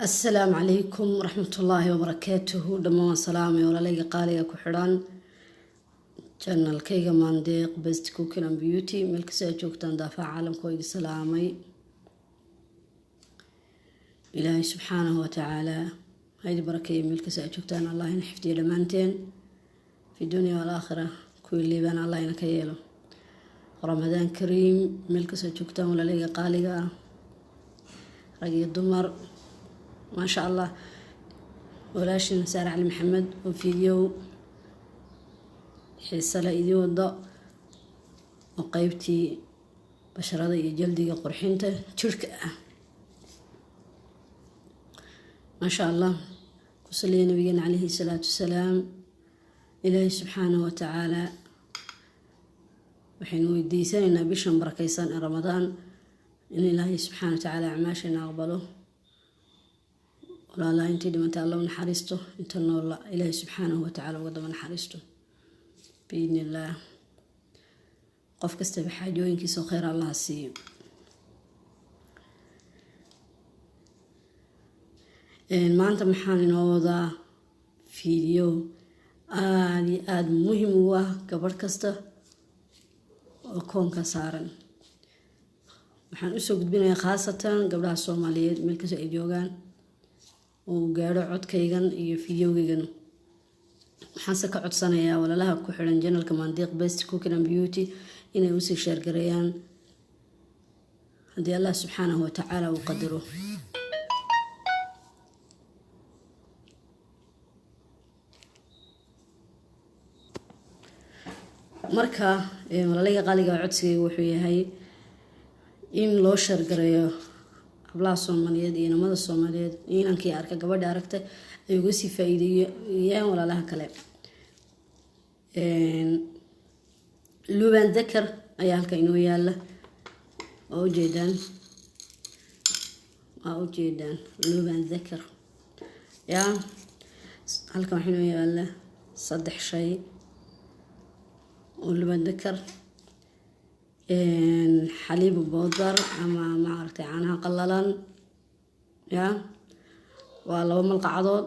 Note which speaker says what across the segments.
Speaker 1: السلام عليكم ورحمة الله وبركاته. دمان سلامي ولا لقى قالي كحران channel كيغا مانديق بست كوكين and بيوتي ملك سيجوكتان دافع عالم كويد سلامي إلهي سبحانه وتعالى هيدي بركة ملك سيجوكتان الله ينحفتي لمانتين في الدنيا والآخرة كل اللي بان الله ينكيله. رمضان كريم ملك سيجوكتان ولا لقى قالي رقي الدمر ما شاء الله. ولاشن سار علي محمد وفيديو حيصة لإيدي وضع وقيبتي بشرة جلدي قرحينته تركة ما شاء الله. وصلي نبينا عليه الصلاة والسلام. إلهي سبحانه وتعالى وحين ويديساننا بشن بركيسان رمضان إن إلهي سبحانه وتعالى عماشنا أقبله ولا لا انت دمت الله ونحرسته انت الله إلهي سبحانه وتعالى وقدم نحرسته بإذن الله. قف كست بحاجوين كيسو خير الله السيب. ما أنت محاني نوضع فيديو آد مهم هو قبل كسته وكون كسارا محان أسوق بنا خاصة قبلها الصوماليات ملكسة إيجوغان وقاعدة عد كيغان iyo fiidiyowgaygan waxaan se ka codsanayaa walaalaha ku xiran channelka Mandiq Best Cooking and Beauty inay u sii share gareeyaan hadii Allah subhanahu wa ta'ala uu qadaro. marka walaalaha qaaliga codsiga wuxuu yahay in loo share gareeyo hablaha Soomaaliyeed iyo namada Soomaaliyeed inankii arka gabadha aragtay ay uga sii faa'iideeyaan walaalaha kale. luban dakar ayaa halka inoo yaala oo jeedaan luban dakar ya halka waxa inoo yaala saddex shay oo luban dakar حليب بودر أما ما عرفت عنها قللا يا والله من القعدود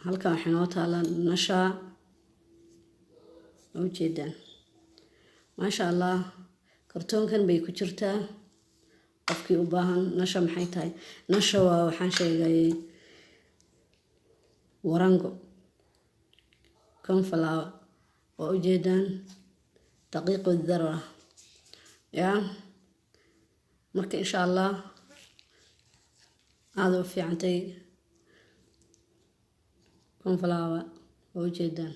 Speaker 1: هلكا حنوتها على النشا وجدا ما شاء الله. كرتون كان بيكوشرتا قفكي أباهن نشا محيتاي نشا وحان شيء جاي ورانجو كون فلاوة وأجدان دقيق الذرة يا مرك إن شاء الله هذا في عنتي كون فلاوة وأجدان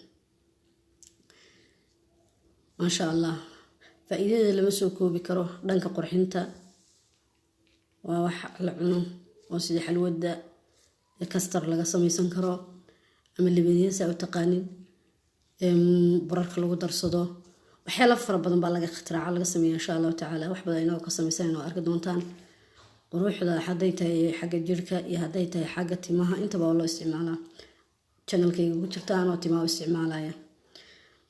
Speaker 1: ما شاء الله. فإذا لما سوكو بكره دنك قرحنتا ووح العنو وسيدي حلودة كستر لغا سميسان كرو أما اللي بديسة أو تقانين برarka lagu darsado waxyaalo fara badan baa laga ikhtiraacay laga sameeyay insha Allah ta'ala wax badan inoo ka sameeysan oo arki doontaan quruxda haday tahay xagga jirka iyo haday tahay xagga timaha intaba loo isticmaalaa channelkayga ugu jirtaan oo timaha isticmaalaya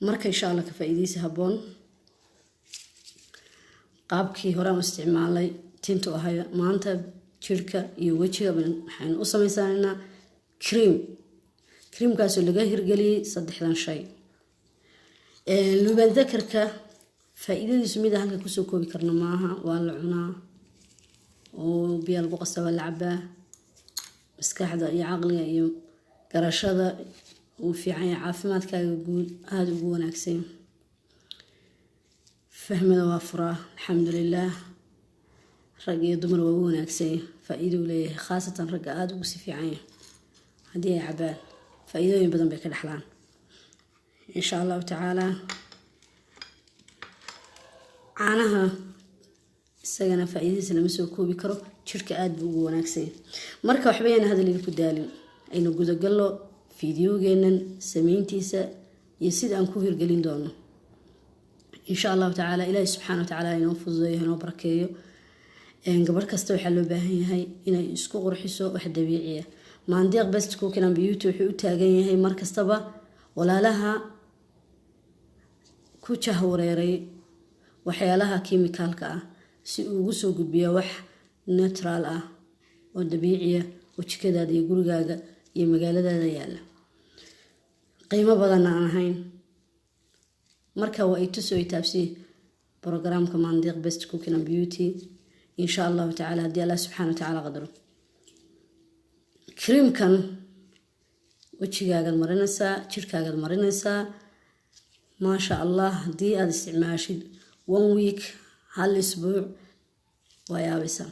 Speaker 1: marka insha Allah ka faa'iideysi haboon qaabkii hore aan isticmaalay tinta ahay maanta jirka iyo wajiga waxaan u sameeysanaa cream kaas oo laga hirgeliyay saddexdan shay. luban dakarka faa'iidadiisu mid halka ku soo koobi karna maaha waa la cunaa oo biyo lagu qasaba la cabaa maskaxda iyo caqliga iyo garashada uu fiican yahay caafimaadkaaga guud aad ugu wanaagsan. fahmada waa furaa alxamdulillaah rag iyo dumar waa ugu wanaagsan faa'iido leeyahay khaasatan rag aad ugu si fiican yahay hadii ay cabaan فإذا بدن بك الأحلام إن شاء الله تعالى. عنها السجنة فإذا سلمسوا بكرو شركة آد بوجوناكسين مركب حبينا هذا اللي بكدالين أي نقول قالوا فيديو جينا سمين تيسا يصير أن كوهر قلين دونه إن شاء الله تعالى. إلهي سبحانه وتعالى ينفذ زيه ونبركيه إن قبل كستوي حلو باهي هاي إن يسكو رحيسو واحد طبيعية. Mandiq Best Cooking and Beauty wuxuu u taagan yahay mar kastaba walaalaha ku jahwareeray waxyaalaha kiimikaalka ah si uu ugu soo gudbiyo wax neutral ah oo dabiiciya oo jikadaada iyo gurigaaga iyo magaaladaada yaala, qiimo badan aan ahayn. marka waa itusoo itaabsi programka Mandeeq Best Cooking and Beauty insha Allah ta'ala hadii Allah subhanahu wa ta'ala qadaro. Creamkan wajigaaga marinaysaa, jirkaaga marinaysaa, ma sha Allah hadii aad isticmaashid 1 week hal isbuuc waa yaabaysaa,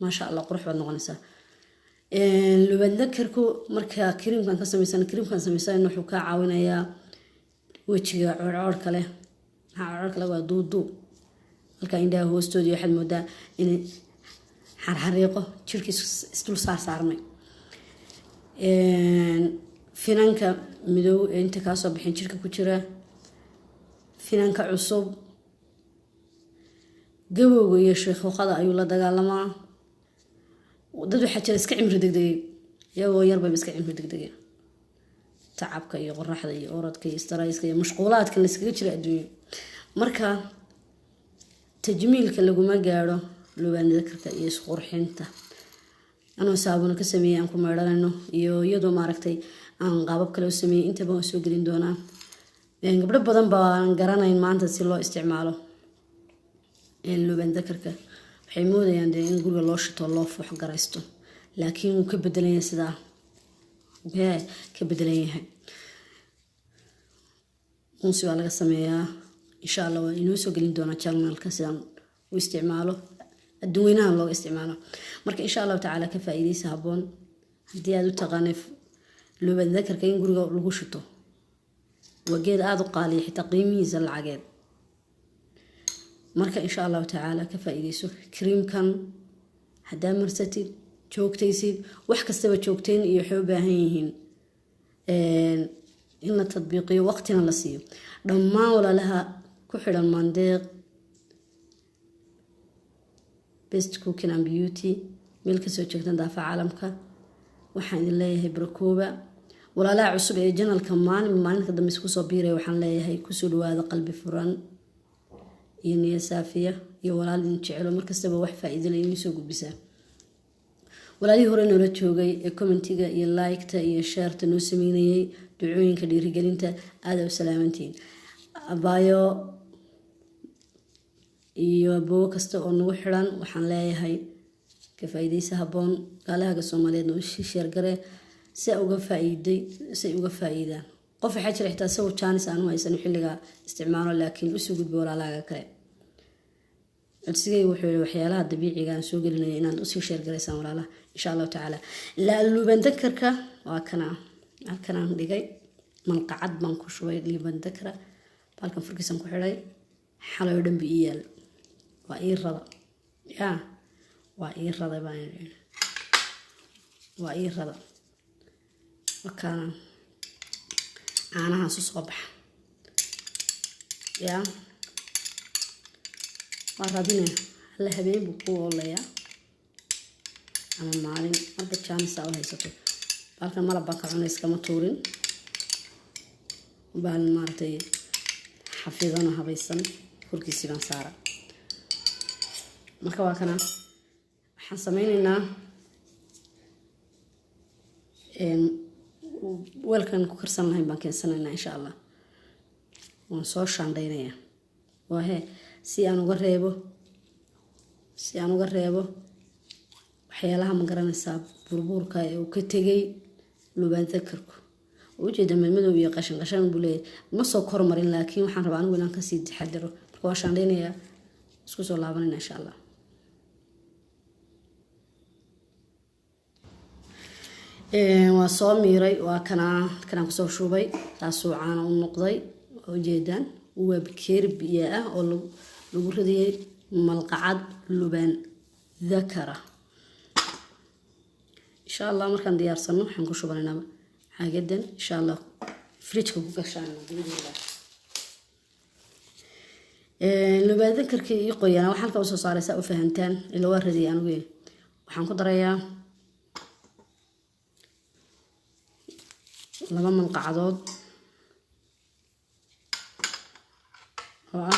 Speaker 1: ma sha Allah qurux baad noqonaysaa. lubaan dakarku marka creamkan ka samaysan wuxuu ka caawinayaa wajiga coorka leh, coorka leh waa duudu halka indhaha hoostoodii waxaad moodaa in xarxariiqo jirkiisa isdul saarmay. finanka midow inta ka soo bixin jirka ku jira, finanka cusub gabowga iyo sheekhoqada ayuu la dagaalamaa. dad waxa jira iska cimri degdegay, iyagoo yar bay iska cimri degdegay, tacabka iyo qoraxda iyo orodka iyo strayska iyo mashquulaadka la iskaga jira adduunyo. marka tajmiilka laguma gaaro lubaan dakarka iyo isqurxinta. anoo saabuna ka sameeyay aan ku meedhanayno iyo iyadoo maaragtay aan qaabab kale u sameeyay intaba waan soo gelin doonaa. gabdho badan baan garanayn maanta si loo isticmaalo lubaan dakarka. waxay moodayaan in guriga loo shito loo fuux garaysto, laakiin wuu ka bedelan yahay sidaa ka bedelan yahay. unsi waa laga sameeyaa insha Allah waa inoo soo gelin doonaa channelka sidaan u isticmaalo adduunweynaha looga isticmaalo. marka insha Allah ta'ala ka faa'iideysa haboon hadii aad u taqaanay lubaan dakarka in guriga lagu shito waa geed aad u qaaliya xitaa qiimihiisa lacageed. marka insha Allah ta'ala ka faa'iideyso creamkan hadaa marsatid joogtaysid wax kastaba joogteen iyo waxay u baahan yihiin in la tadbiiqiyo waqtina la siiyo. dhammaan walaalaha ku xidhan Mandeeq Best Cooking and Beauty meel ka soo joogtan daafaca caalamka waxaan idin leeyahay barakooba. walaalaha cusub ee channelka maalinka dambe isku soo biiray waxaan leeyahay ku soo dhawaada qalbi furan iyo niyad saafiya iyo walaal in jecelo markastaba wax faa'iido leh inuu soo gudbisaa. walaalihii hore noola joogay ee commentiga iyo like-ta iyo share-ta noo sameynayay ducooyinka dhiirigelinta aad u salaamantiin. abaayo iyo boo kasta oo nagu xiran waxaan leeyahay ka faa'iideysa haboon. gaalaha Soomaaliyeed noo share gare si uga faa'iidaan. qof waxa jira xitaa soo chance aan u haysan xilliga isticmaalo laakiin u soo gudbo walaalaha kale. codsigay wuxuu waxyaalaha dabiiciga aan soo gelinay inaan u sii share gareysaan walaalaha insha Allah ta'ala. la lubaan dakarka waa kana dhigay malqacad baan ku shubay lubaan dakara balkan furkiisan ku xiray xalay dhanbi iyal waa ii rada waa ii rada wakana caanaha soo baxa waa radina la habeen buu ku olaya ama maalin marba chance oo haysato balkan malaba ka cunay iskama tuurin baan maartay xafidana habaysan furkiisi baan saara. marka waa kana waxaan sameynaynaa weelkan ku karsan lahayn baan keensanaynaa insha Allah. waan soo shaandhaynayaa si aan uga reebo waxyaalaha ma garanaysaa burburka ee uu ka tegay lubaan dakarku. ujeeda madow iyo qashan buu leeyahay ma soo kormarin laakiin waxaan rabaa anigu inaan ka sii taxadaro. marka waan shaandhaynayaa isku soo laabanayna insha Allah. waa soo miiray waa kana ku soo shubay taasoo caana u noqday. ujeedaan waa bakeeri biyo ah oo lagu ridiyay malqacad lubaan dakara. insha Allah markaan diyaarsano waxaan ku shubanaynaa xagadan insha Allah fridge-ka ku gashaan gudaheeda. lubaan dakarka iyo qoyana waxaan ka soo saaraysaa u fahantaan ila waa ridiyay anigu waxaan ku darayaa 2 malqacadood oo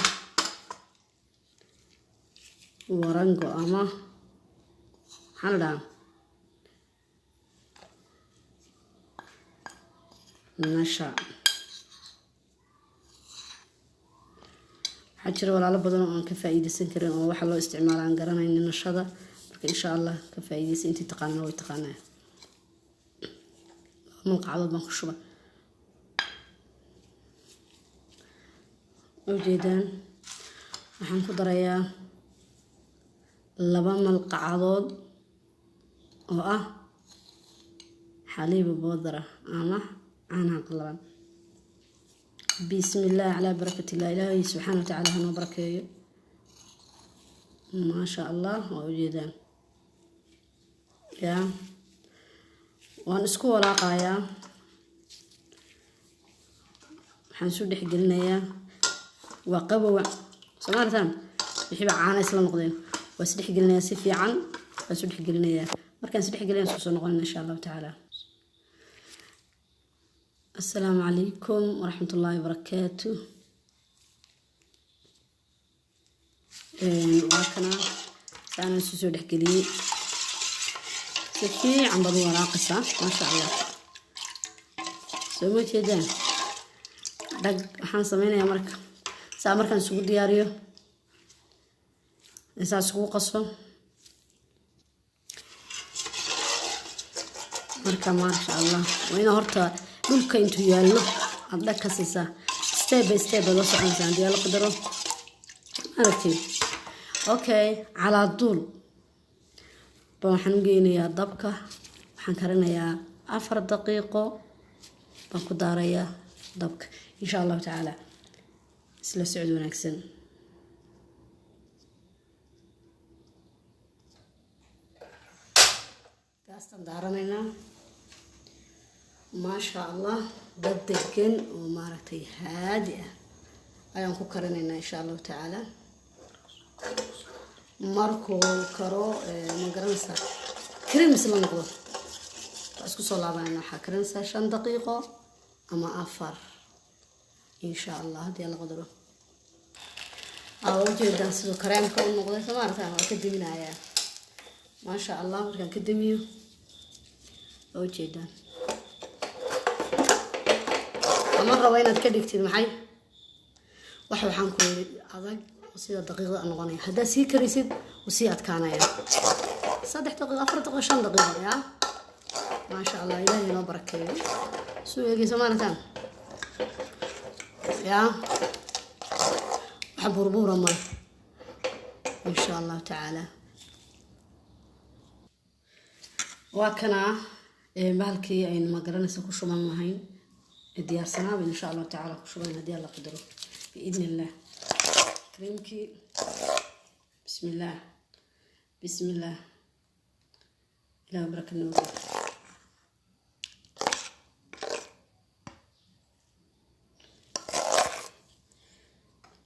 Speaker 1: warango ama حنا نشا حجر ولا بدن oo ka faa'iideysan karin oo waxa loo isticmaalaan garanayna nashada marka insha Allah ka faa'iideysan intii taqaanana way taqaanaa malqacad baan ku shubay ujeedaan waxaan ku darayaa 2 malqacadood oo ah xaliib boodara ama caanaha qallalan بسم الله على بركة الله إلهي سبحانه وتعالى هنا بركة ما شاء الله وجدان يا ونسكو ولاقة يا حنسود حق لنا يا وقبوا سمعنا ثام يحب عانا إسلام نقدين وسد حق لنا سيفي عن وسد حق لنا يا مركز سد حق لنا سوسو نقولنا إن شاء الله تعالى. السلام عليكم ورحمة الله وبركاته. وكنا أنا سوسو دحكلي سفي عم بدو راقصة ما شاء الله سويت يدين دق حان سمينا يا مرك سامر كان سوق دياريو إنسان سوق قصو مركا ما شاء الله وين هرتا dhulka intuu yaallo aad dhag ka siisaa step by step loo soconaysaa hadii la qadaro aragtay okay calaa duul baan waxaan u geynayaa dabka waxaan karinayaa 4 daqiiqo baan ku daarayaa dabka insha Allah taala isla socod wanaagsan gaastan daaranaynaa ما شاء الله بدكن ومارتي هادئة أيام كوكرنا إن شاء الله تعالى ماركو كرو مقرنسا كريم سلام نقول أسكو صلاة بنا حكرنسا 5 دقيقة أما أفر إن شاء الله هدي الله قدره أو جدا سو كريم كون نقول سمارتها كدمنا يا ما شاء الله كان كدميو أو جدا مرة وين أتكلمت معي واحد حنكون هذا وسيلة دقيقة أنغني هذا سي كريسيد وسيلة كان يا 3 دقائق 4 دقائق 5 دقيقة يا ما شاء الله إلهي لا بركة سو يجي زمانة يا حب ربورة ما إن شاء الله تعالى وكنا بالكي أين ما قرنا سكوش ما هين ديار سناب إن شاء الله تعالى شوينا ديار الله قدره بإذن الله كريمكي بسم الله بسم الله إلى بركة النور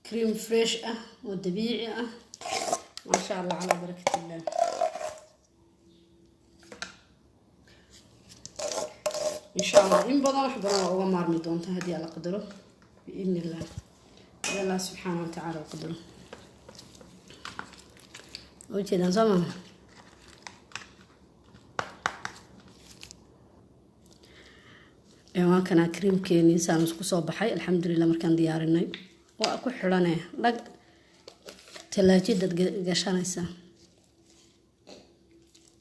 Speaker 1: كريم فريش والطبيعي ما شاء الله على بركة الله إن شاء الله إن بدنا نحضر وغمار مدون تهدي على قدره بإذن الله يا الله سبحانه وتعالى قدره وجدا زمان إيه كان كريم كين إنسان مسكو صباحي الحمد لله مركان ديارنا وأكو حرانة لق تلاجة قشانيسا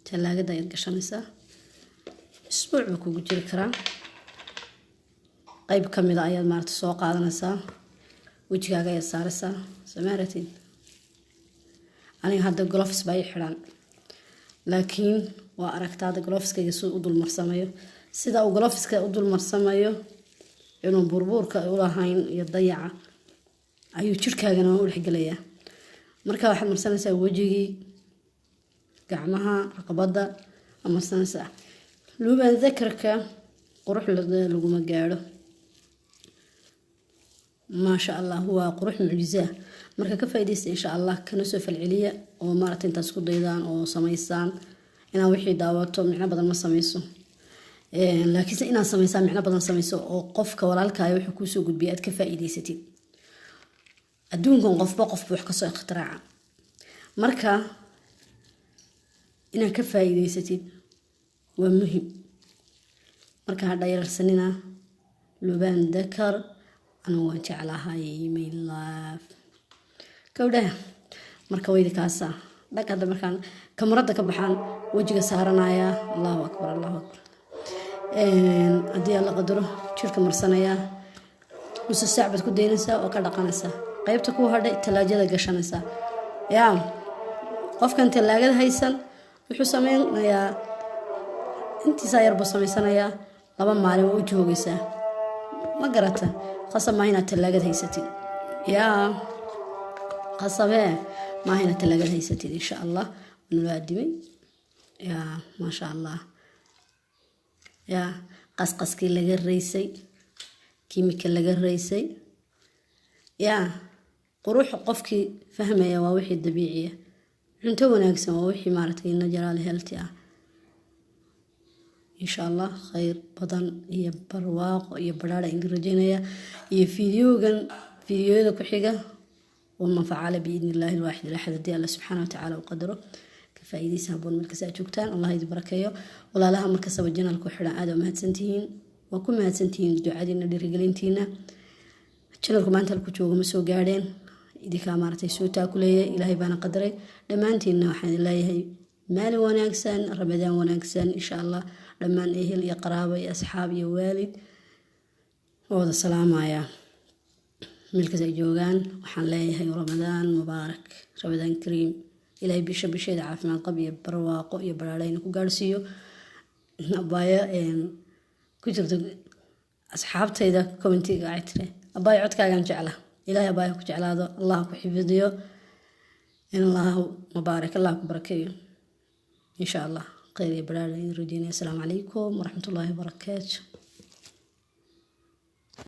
Speaker 1: تلاجة دايت قشانيسا أسبوع بكو جير كرا قيب كميدا أياد مارت سوق قادنسا وجهاga ay saaraysaa sameeratin aniga hadda gloves bay xiraan laakiin waa aragtaada gloveska soo u dul marsamayo sida uu gloveska u dul marsamayo inuu burburka u lahayn iyo dayaca ayuu jirkaagana u dhixgalayaa marka waxaad marsanaysaa wajigii gacmaha raqabada marsanaysaa luuban dakarka qurux lagu ma gaaro ما شاء الله هو قروح معجزة مركا كفايديس إن شاء الله كنسو في العليا ومارتين تاسكو ديدان أو سميسان إنا وحي داواتو معنا بدل ما سميسو لكن إنا سميسان معنا بدل سميسو أو قفك ورالكا يوحي كوسو قد بيئات كفايديستي أدونكم قف بقف بوحكسو اختراعا مركا inaad ka faa'iidaysatid waa muhim. marka ha dhayarsanina. lubaan dakar anigu waan jeclahay my love. gabdhaha marka waydi kaasa dhag hadda markaan kamarada ka baxaan wajiga saaranaya. allahu akbar allahu akbar. haddii alla qadaro jirka marsanaya nusu saac baad ku daynaysaa oo ka dhaqanaysaa. qaybta ku hadhay talaajada gashanaysaa. yaa qofkan talaagada haysan wuxuu sameynayaa intiisa yar buu samaysanayaa 2 maalin waa u joogaysaa. ma garata qasab ma inaad talaagada haysatid. yaa qasabee ma inaad talaagada haysatid insha Allah waa dimay. yaa ma sha Allah. yaa qasqaskii laga reysay kiimika laga reysay. yaa quruux qofkii fahmaya waa wixii dabiiciya. cunto wanaagsan waa wixii maaragtay natural healthy ah. insha Allah khayr badan iyo barwaaqo iyo baraara in rajaynaya iyo fiidiyoyada ku xiga oo manfacaale biidnillaahi alwaahid alahad hadii Allah subhanahu wa ta'ala u qadaro ka faa'iideysa haboon markaas aad joogtaan. Allah idin barakeeyo. walaalaha markaas channelku xidhan aad u mahadsantihiin. waa ku mahadsantihiin ducadiina dhiirigelintiina. channelku maanta halku joogo ma soo gaadheen idinka maartay soo taakuleeyay ilaahay baana qadaray. dhammaantiinna waxaan leeyahay maalin wanaagsan ramadaan wanaagsan insha Allah. dhammaan ehel iyo qaraabo iyo asxaab iyo waalid wada salaamaya milkaas ay joogaan. waxaan leeyahay ramadaan mubaarak ramadaan kariim. ilaahay bisheeda caafimaad qab iyo barwaaqo iyo baraarayna ku gaarsiiyo. abaya ku jirto asxaabtayda commentiga ay tiri abaya codkaagan jecla. ilaahay abaya ku jeclaado. allah ku xifdiyo. in allah mubaarak allah ku barakeeyo insha Allah. خير يا برادة. السلام عليكم ورحمة الله وبركاته.